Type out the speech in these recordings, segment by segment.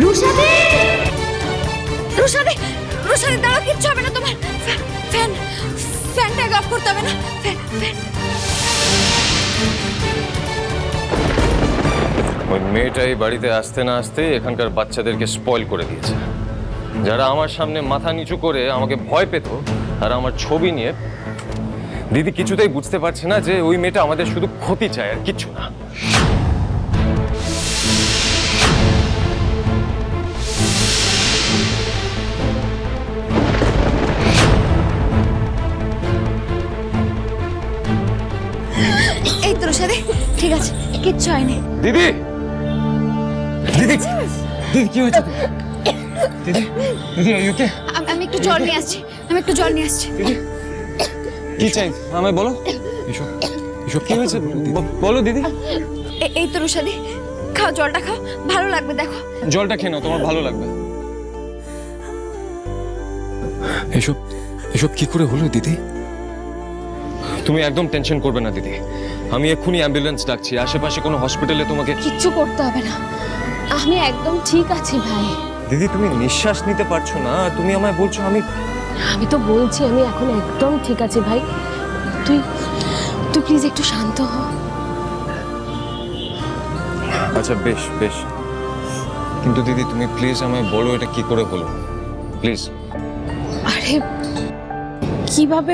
রুশাদি, রুশাদি, রুশাদি দাঁড়াও, কিচ্ছু হবে না তোমার। ফ্যানটা অফ করতে হবে না। ফ্যান। ওই মেয়েটাই বাড়িতে আসতে না আসতে এখানকার বাচ্চাদেরকে স্পয়েল করে দিয়েছে। যারা আমার সামনে মাথা নিচু করে আমাকে ভয় পেত, তারা আমার ছবি নিয়ে। দিদি কিছুতেই বুঝতে পারছে না যে ওই মেয়েটা আমাদের শুধু ক্ষতি চায় আর কিচ্ছু না। এই তো রুশাদি, ঠিক আছে, কিচ্ছু হয়নি। দিদি, দিদি, দিদি কি হয়েছে? দিদি, দিদি আর ইউকে? আমি একটু জল নিয়ে আসছি, দিদি কি চাই আমায় বলো। এসব এসব কি হয়েছে বলো দিদি। এই তো রুশাদি, খাও, জলটা খাও, ভালো লাগবে। দেখো, জলটা খেয়ে নাও, তোমার ভালো লাগবে। এসব এসব কি করে হলো দিদি? তুমি একদম টেনশন করবে না দিদি, আমি এক্ষুনি অ্যাম্বুলেন্স ডাকছি। আশেপাশে কোনো হসপিটালে তোমাকে কিচ্ছু করতে হবে না, আমি একদম ঠিক আছি ভাই। দিদি তুমি নিঃশ্বাস নিতে পারছো না, তুমি আমায় বলছো আমি তো বলছি আমি এখন একদম ঠিক আছি ভাই। তুই তুই প্লিজ একটু শান্ত হ। আচ্ছা বেশ বেশ, কিন্তু দিদি তুমি প্লিজ আমায় বলো এটা কি করে হলো, প্লিজ। আরে কিভাবে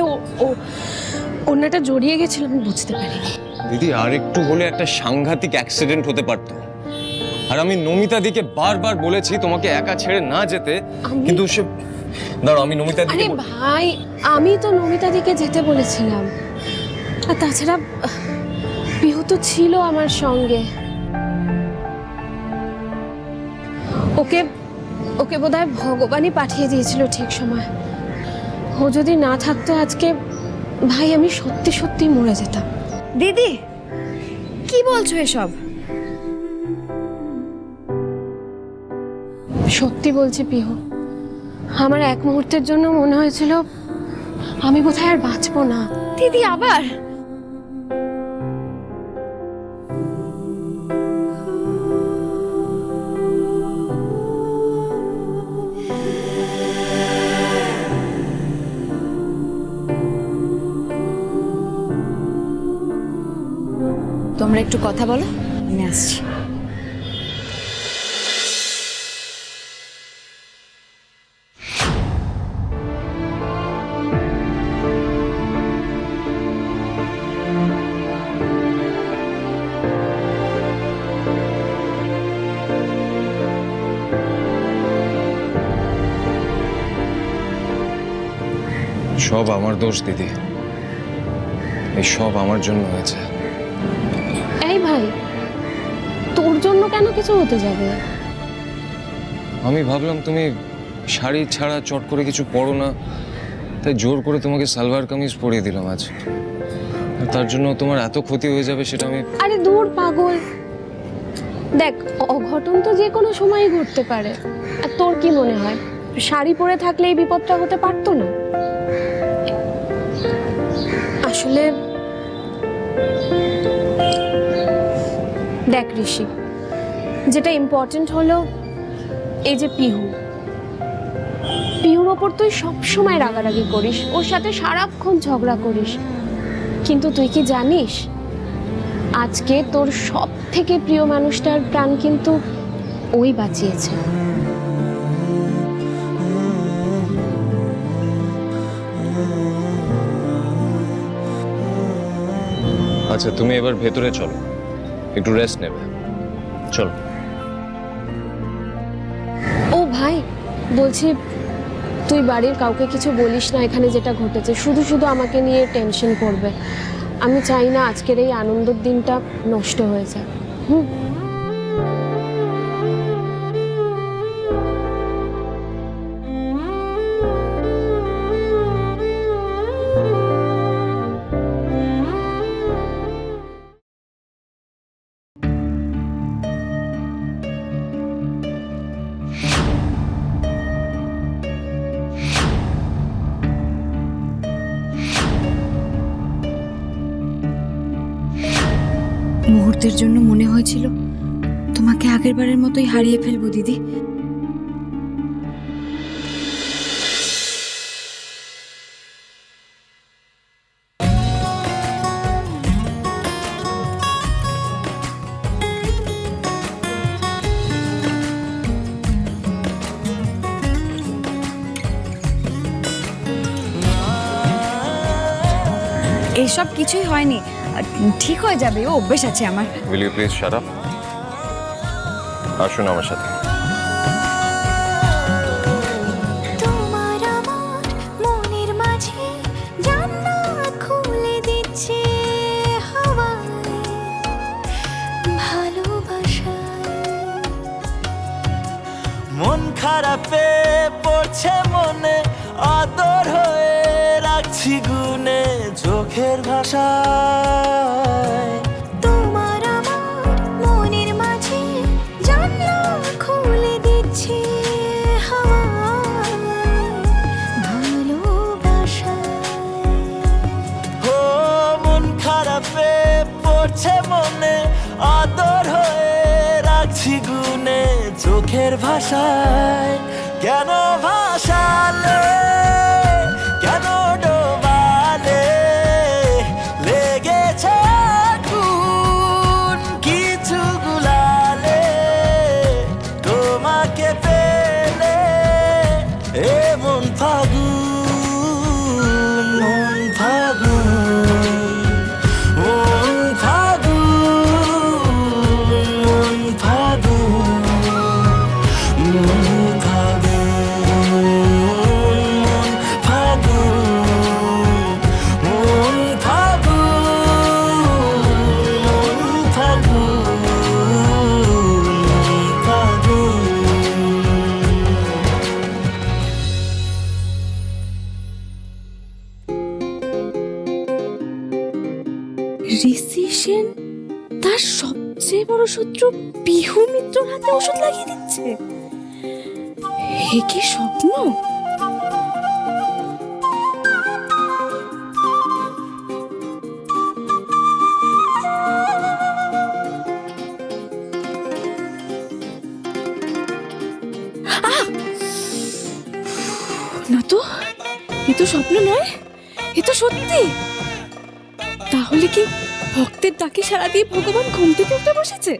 ওনাটা জড়িয়ে গেছিল আমি বুঝতে পারিনি। দিদি আর একটু হলে একটা সাংঘাতিক অ্যাক্সিডেন্ট হতে পারতো। আর আমি নমিতা দিকে বারবার বলেছি তোমাকে একা ছেড়ে না যেতে, কিন্তু সে দাঁড়াও, আমি নমিতা আরে দিকে ভাই, আমি তো নমিতা দিকে যেতে বলেছিলাম, আর তাছাড়া পিহু তো ছিল আমার সঙ্গে। ওকে ওকে বোধহয় ভগবানই পাঠিয়ে দিয়েছিল ঠিক সময়। ও যদি না থাকতো আজকে ভাই আমি সত্যি সত্যি মরে যেতাম। দিদি কি বলছো এসব? সত্যি বলছি পিহু, আমার এক মুহূর্তের জন্য মনে হয়েছিল আমি বোধহয় আর বাঁচবো না। দিদি আবার? তোমরা একটু কথা বলো, আমি আসছি। সব আমার দোষ দিদি, এই সব আমার জন্য হয়েছে। এই ভাই, তোর জন্য কেন কিছু হতে যাবে? আমি ভাবলাম তুমি শাড়ি ছাড়া চট করে কিছু পরো না, তাই জোর করে তোমাকে সালোয়ার কামিজ পরিয়ে দিলাম আজ। আর তার জন্য তোমার এত ক্ষতি হয়ে যাবে সেটা আমি। আরে দূর পাগল, দেখ অঘটন তো যে কোনো সময়ই ঘটতে পারে। আর তোর কি মনে হয় শাড়ি পরে থাকলে এই বিপদটা হতে পারতো না? আসলে দেখ ঋষি, যেটা ইম্পর্টেন্ট হলো এই যে পিহুর ওপর তুই সবসময় রাগারাগি করিস, ওর সাথে সারাক্ষণ ঝগড়া করিস, কিন্তু তুই কি জানিস আজকে তোর সব থেকে প্রিয় মানুষটার প্রাণ কিন্তু ওই বাঁচিয়েছে। আচ্ছা তুমি এবার ভেতরে চলো, একটু রেস্ট নেবে, চলো। ও ভাই বলছি, তুই বাড়ির কাউকে কিছু বলিস না এখানে যেটা ঘটেছে, শুধু শুধু আমাকে নিয়ে টেনশন করবে। আমি চাই না আজকের এই আনন্দের দিনটা নষ্ট হয়ে যায়। মুহূর্তের জন্য মনে হয়েছিল তোমাকে আগেরবারের মতোই হারিয়ে ফেলবো দিদি, এসব কিছুই হয়নি, ঠিক হয়ে যাবে, ও অভ্যেস আছে আমার। Will you please shut up? আসুন আমার সাথে। তোমার আমার মনের মাঝে জান্নাত খুলে দিচ্ছে হাওয়ায় ভালোবাসায়। মন খারাপে পড়ছে মনে, আদর হয়ে রাখছি গুনে চোখের ভাষায়। তোমার আমার মনের মাঝে জানলা খুলে দিচ্ছে হাওয়ায় ভালোবাসায়। ও মন খারাপে পড়ছে মনে, আদর হয়ে রাখছি গুনে চোখের ভাষায়। কেন ভাষালে, কেন ডোবালে, লেগেছে আগুন কিছু গুলালে, তোমাকে পেলে এমন ফাগুন, মন ফাগুন, মন ফাগুন, মন ফাগুন, মন ফাগুন, মন ফাগুন, মন ফাগুন, মন ফাগুন। ঋষি সেন তার সবচেয়ে বড় শত্রু বিহু মিত্রর হাতে ওষুধ লাগিয়ে দিচ্ছে। এ কি স্বপ্ন? না তো, এ তো স্বপ্ন নয়, এ তো সত্যি। তাহলে কি ভক্তের ডাকে সাড়া দিয়ে ভগবান ঘুম থেকে উঠে বসেছে?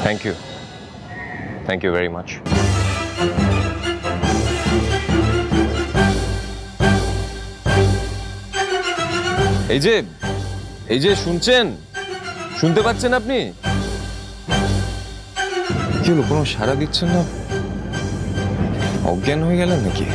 Thank you, thank you very much. এই যে শুনছেন, শুনতে পাচ্ছেন আপনি? কি হলো, কোনো সাড়া দিচ্ছেন না? অজ্ঞান হয়ে গেলেন নাকি?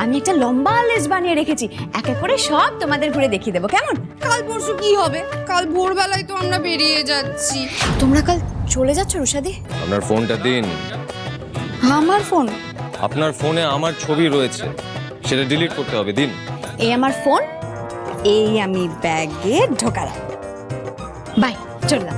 আমি একটা লম্বা লিস্ট বানিয়ে রেখেছি, এক এক করে সব তোমাদের ঘুরে দেখিয়ে দেবো, কেমন? কাল পরশু কি হবে? কাল ভোরবেলায় তো আমরা বেরিয়ে যাচ্ছি। তোমরা কাল চলে যাচ্ছ রুষাদি? আপনার ফোনটা দিন। আমার ফোন? আপনার ফোনে আমার ছবি রয়েছে, সেটা ডিলিট করতে হবে, দিন। এই আমার ফোন, এই আমি ব্যাগে ঢোকালাম, বাই, চললাম।